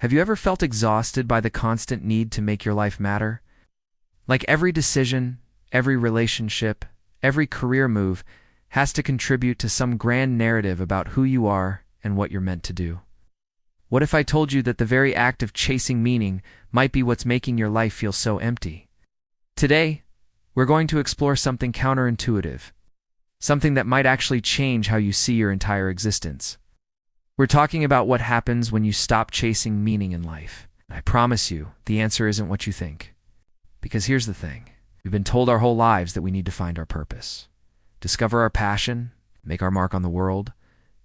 Have you ever felt exhausted by the constant need to make your life matter? Like every decision, every relationship, every career move has to contribute to some grand narrative about who you are and what you're meant to do. What if I told you that the very act of chasing meaning might be what's making your life feel so empty? Today, we're going to explore something counterintuitive, something that might actually change how you see your entire existence. We're talking about what happens when you stop chasing meaning in life. I promise you, the answer isn't what you think. Because here's the thing. We've been told our whole lives that we need to find our purpose, discover our passion, make our mark on the world,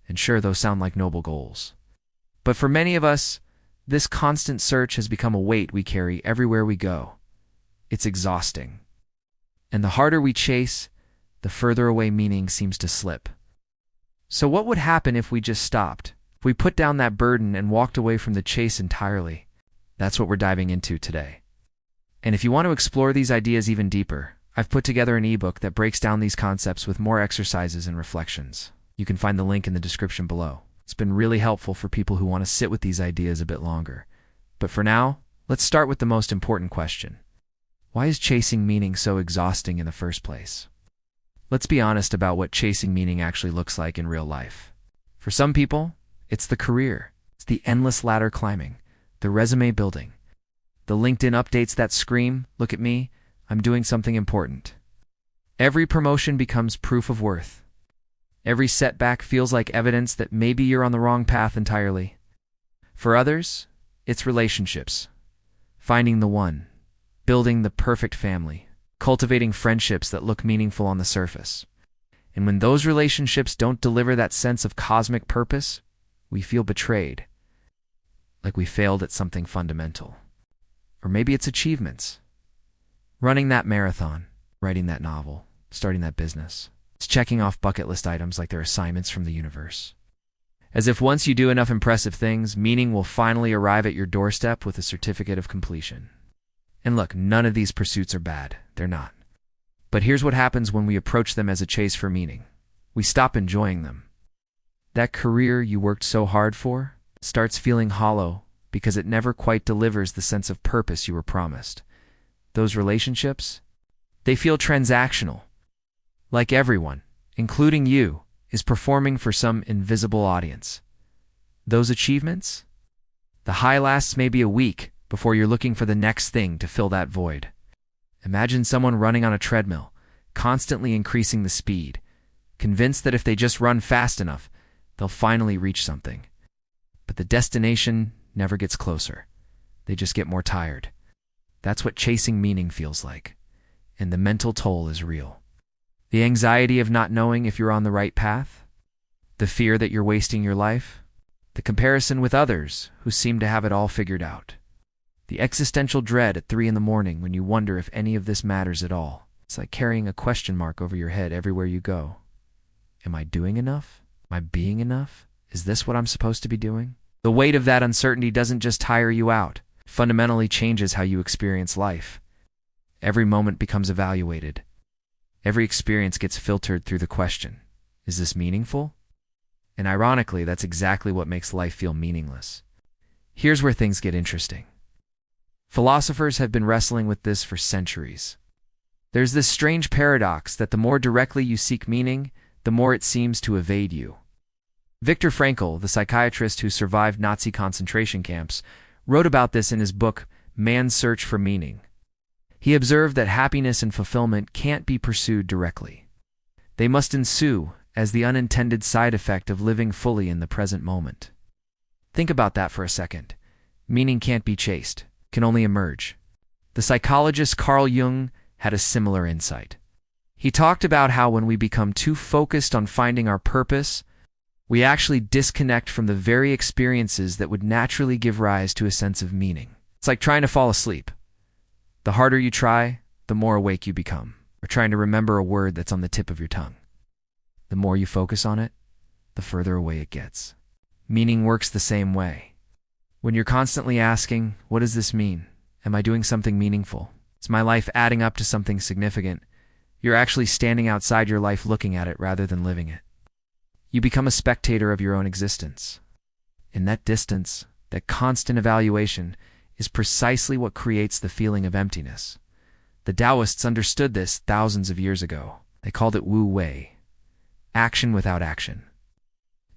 and sure, those sound like noble goals. But for many of us, this constant search has become a weight we carry everywhere we go. It's exhausting. And the harder we chase, the further away meaning seems to slip. So what would happen if we just stopped? If we put down that burden and walked away from the chase entirely? That's what we're diving into today. And if you want to explore these ideas even deeper, I've put together an ebook that breaks down these concepts with more exercises and reflections. You can find the link in the description below. It's been really helpful for people who want to sit with these ideas a bit longer. But for now, let's start with the most important question. Why is chasing meaning so exhausting in the first place? Let's be honest about what chasing meaning actually looks like in real life. For some people, it's the career. It's the endless ladder climbing, the resume building, the LinkedIn updates that scream, "Look at me, I'm doing something important." Every promotion becomes proof of worth. Every setback feels like evidence that maybe you're on the wrong path entirely. For others, it's relationships. Finding the one, building the perfect family, cultivating friendships that look meaningful on the surface. And when those relationships don't deliver that sense of cosmic purpose, we feel betrayed, like we failed at something fundamental. Or maybe it's achievements. Running that marathon, writing that novel, starting that business. It's checking off bucket list items like they're assignments from the universe. As if once you do enough impressive things, meaning will finally arrive at your doorstep with a certificate of completion. And look, none of these pursuits are bad. They're not. But here's what happens when we approach them as a chase for meaning. We stop enjoying them. That career you worked so hard for starts feeling hollow because it never quite delivers the sense of purpose you were promised. Those relationships, they feel transactional. Like everyone, including you, is performing for some invisible audience. Those achievements? The high lasts maybe a week before you're looking for the next thing to fill that void. Imagine someone running on a treadmill, constantly increasing the speed, convinced that if they just run fast enough, they'll finally reach something. But the destination never gets closer. They just get more tired. That's what chasing meaning feels like. And the mental toll is real. The anxiety of not knowing if you're on the right path, the fear that you're wasting your life, the comparison with others who seem to have it all figured out, the existential dread at 3 a.m. when you wonder if any of this matters at all. It's like carrying a question mark over your head everywhere you go. Am I doing enough? Am I being enough? Is this what I'm supposed to be doing? The weight of that uncertainty doesn't just tire you out. It fundamentally changes how you experience life. Every moment becomes evaluated. Every experience gets filtered through the question, is this meaningful? And ironically, that's exactly what makes life feel meaningless. Here's where things get interesting. Philosophers have been wrestling with this for centuries. There's this strange paradox that the more directly you seek meaning, the more it seems to evade you. Viktor Frankl, the psychiatrist who survived Nazi concentration camps, wrote about this in his book, Man's Search for Meaning. He observed that happiness and fulfillment can't be pursued directly. They must ensue as the unintended side effect of living fully in the present moment. Think about that for a second. Meaning can't be chased, can only emerge. The psychologist Carl Jung had a similar insight. He talked about how when we become too focused on finding our purpose, we actually disconnect from the very experiences that would naturally give rise to a sense of meaning. It's like trying to fall asleep. The harder you try, the more awake you become, or trying to remember a word that's on the tip of your tongue. The more you focus on it, the further away it gets. Meaning works the same way. When you're constantly asking, what does this mean? Am I doing something meaningful? Is my life adding up to something significant? You're actually standing outside your life looking at it rather than living it. You become a spectator of your own existence. In that distance, that constant evaluation, is precisely what creates the feeling of emptiness. The Taoists understood this thousands of years ago. They called it Wu Wei, action without action,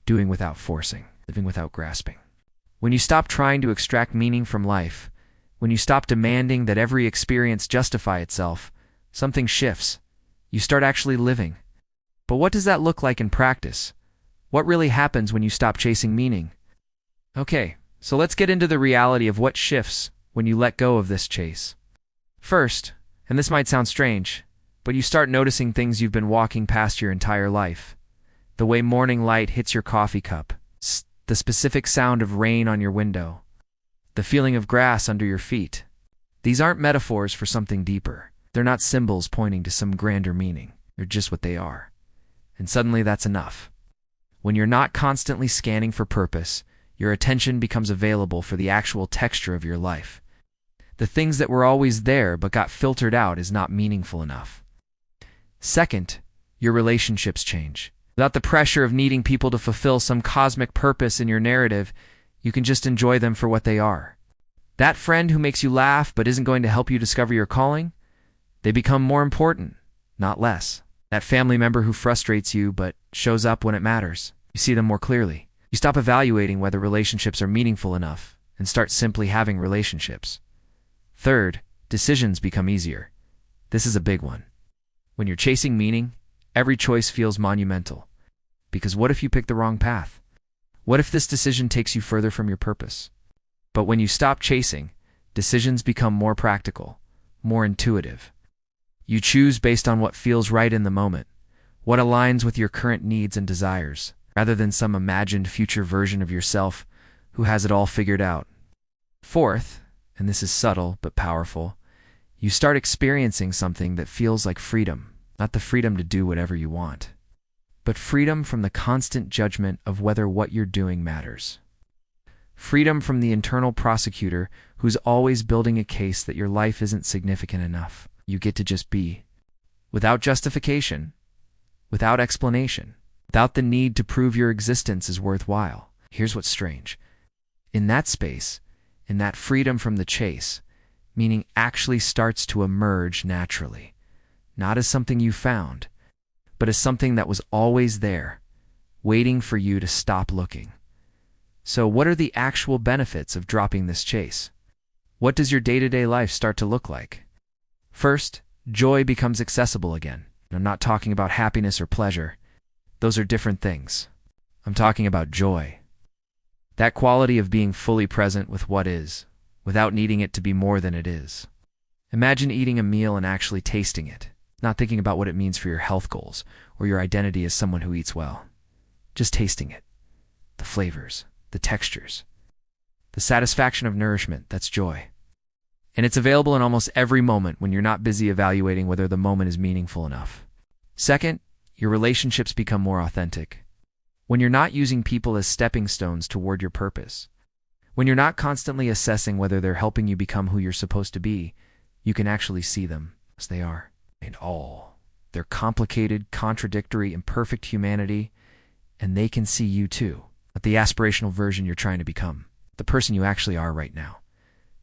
doing without forcing, living without grasping. When you stop trying to extract meaning from life, when you stop demanding that every experience justify itself, something shifts. You start actually living. But what does that look like in practice? What really happens when you stop chasing meaning? Okay, so let's get into the reality of what shifts when you let go of this chase. First, and this might sound strange, but you start noticing things you've been walking past your entire life. The way morning light hits your coffee cup, the specific sound of rain on your window, the feeling of grass under your feet. These aren't metaphors for something deeper. They're not symbols pointing to some grander meaning. They're just what they are. And suddenly that's enough. When you're not constantly scanning for purpose, your attention becomes available for the actual texture of your life. The things that were always there but got filtered out is not meaningful enough. Second, your relationships change. Without the pressure of needing people to fulfill some cosmic purpose in your narrative, you can just enjoy them for what they are. That friend who makes you laugh but isn't going to help you discover your calling, they become more important, not less. That family member who frustrates you but shows up when it matters, you see them more clearly. You stop evaluating whether relationships are meaningful enough and start simply having relationships. Third, decisions become easier. This is a big one. When you're chasing meaning, every choice feels monumental. Because what if you pick the wrong path? What if this decision takes you further from your purpose? But when you stop chasing, decisions become more practical, more intuitive. You choose based on what feels right in the moment, what aligns with your current needs and desires, rather than some imagined future version of yourself who has it all figured out. Fourth, and this is subtle but powerful, you start experiencing something that feels like freedom, not the freedom to do whatever you want, but freedom from the constant judgment of whether what you're doing matters. Freedom from the internal prosecutor who's always building a case that your life isn't significant enough. You get to just be, without justification, without explanation, without the need to prove your existence is worthwhile. Here's what's strange. In that space, in that freedom from the chase, meaning actually starts to emerge naturally, not as something you found, but as something that was always there, waiting for you to stop looking. So what are the actual benefits of dropping this chase? What does your day-to-day life start to look like? First, joy becomes accessible again. I'm not talking about happiness or pleasure. Those are different things. I'm talking about joy. That quality of being fully present with what is, without needing it to be more than it is. Imagine eating a meal and actually tasting it, not thinking about what it means for your health goals or your identity as someone who eats well. Just tasting it. The flavors, the textures, the satisfaction of nourishment, that's joy. And it's available in almost every moment when you're not busy evaluating whether the moment is meaningful enough. Second, your relationships become more authentic. When you're not using people as stepping stones toward your purpose, when you're not constantly assessing whether they're helping you become who you're supposed to be, you can actually see them as they are. And all their complicated, contradictory, imperfect humanity, and they can see you too, not the aspirational version you're trying to become, the person you actually are right now.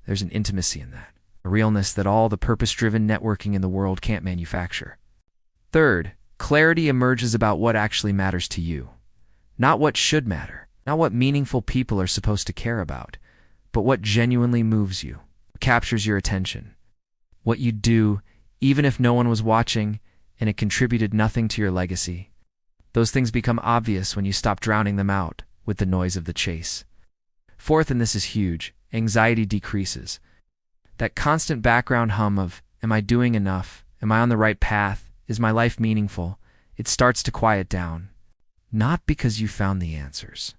There's an intimacy in that, a realness that all the purpose-driven networking in the world can't manufacture. Third, clarity emerges about what actually matters to you. Not what should matter, not what meaningful people are supposed to care about, but what genuinely moves you, captures your attention. What you do, even if no one was watching and it contributed nothing to your legacy. Those things become obvious when you stop drowning them out with the noise of the chase. Fourth, and this is huge, anxiety decreases. That constant background hum of, am I doing enough? Am I on the right path? Is my life meaningful? It starts to quiet down. Not because you found the answers,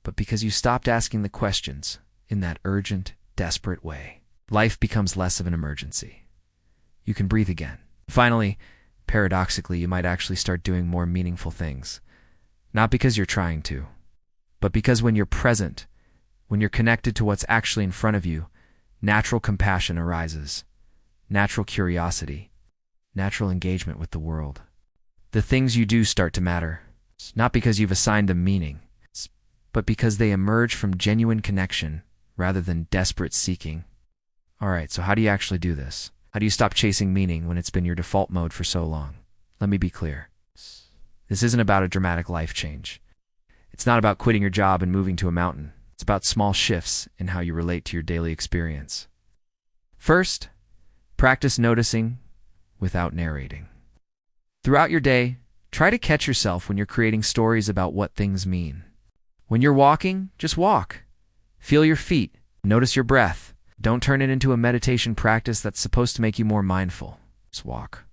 but because you stopped asking the questions in that urgent, desperate way. Life becomes less of an emergency. You can breathe again. Finally, paradoxically, you might actually start doing more meaningful things. Not because you're trying to, but because when you're present, when you're connected to what's actually in front of you, natural compassion arises, natural curiosity, natural engagement with the world. The things you do start to matter, not because you've assigned them meaning, but because they emerge from genuine connection rather than desperate seeking. All right, so how do you actually do this? How do you stop chasing meaning when it's been your default mode for so long? Let me be clear. This isn't about a dramatic life change. It's not about quitting your job and moving to a mountain. It's about small shifts in how you relate to your daily experience. First, practice noticing without narrating. Throughout your day, try to catch yourself when you're creating stories about what things mean. When you're walking, just walk. Feel your feet. Notice your breath. Don't turn it into a meditation practice that's supposed to make you more mindful. Just walk.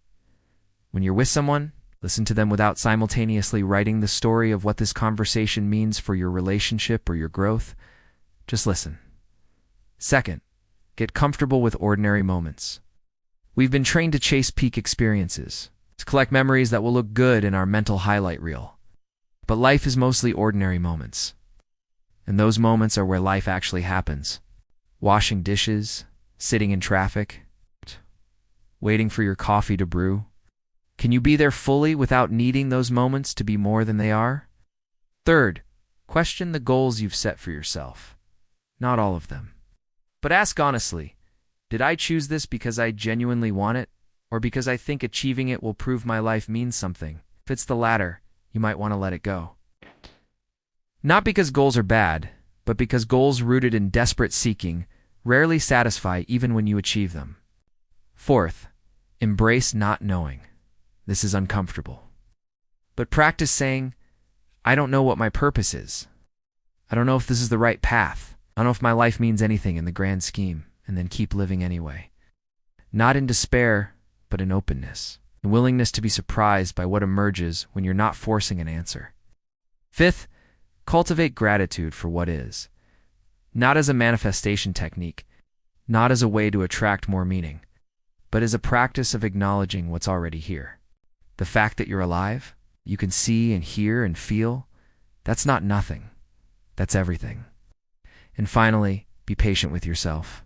When you're with someone, listen to them without simultaneously writing the story of what this conversation means for your relationship or your growth. Just listen. Second, get comfortable with ordinary moments. We've been trained to chase peak experiences, to collect memories that will look good in our mental highlight reel. But life is mostly ordinary moments. And those moments are where life actually happens. Washing dishes, sitting in traffic, waiting for your coffee to brew. Can you be there fully without needing those moments to be more than they are? Third, question the goals you've set for yourself. Not all of them. But ask honestly, did I choose this because I genuinely want it, or because I think achieving it will prove my life means something? If it's the latter, you might want to let it go. Not because goals are bad, but because goals rooted in desperate seeking rarely satisfy even when you achieve them. Fourth, embrace not knowing. This is uncomfortable. But practice saying, I don't know what my purpose is. I don't know if this is the right path. I don't know if my life means anything in the grand scheme, and then keep living anyway. Not in despair, but in openness, and willingness to be surprised by what emerges when you're not forcing an answer. Fifth, cultivate gratitude for what is. Not as a manifestation technique, not as a way to attract more meaning, but as a practice of acknowledging what's already here. The fact that you're alive, you can see and hear and feel, that's not nothing. That's everything. And finally, be patient with yourself.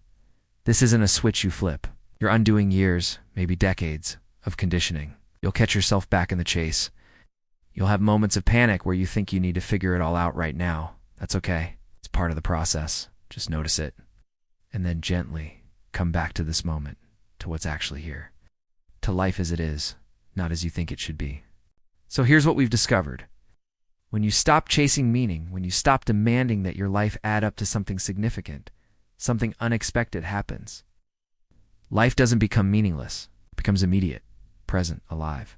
This isn't a switch you flip. You're undoing years, maybe decades, of conditioning. You'll catch yourself back in the chase. You'll have moments of panic where you think you need to figure it all out right now. That's okay. It's part of the process. Just notice it. And then gently come back to this moment, to what's actually here, to life as it is, not as you think it should be. So here's what we've discovered. When you stop chasing meaning, when you stop demanding that your life add up to something significant, something unexpected happens. Life doesn't become meaningless. It becomes immediate, present, alive.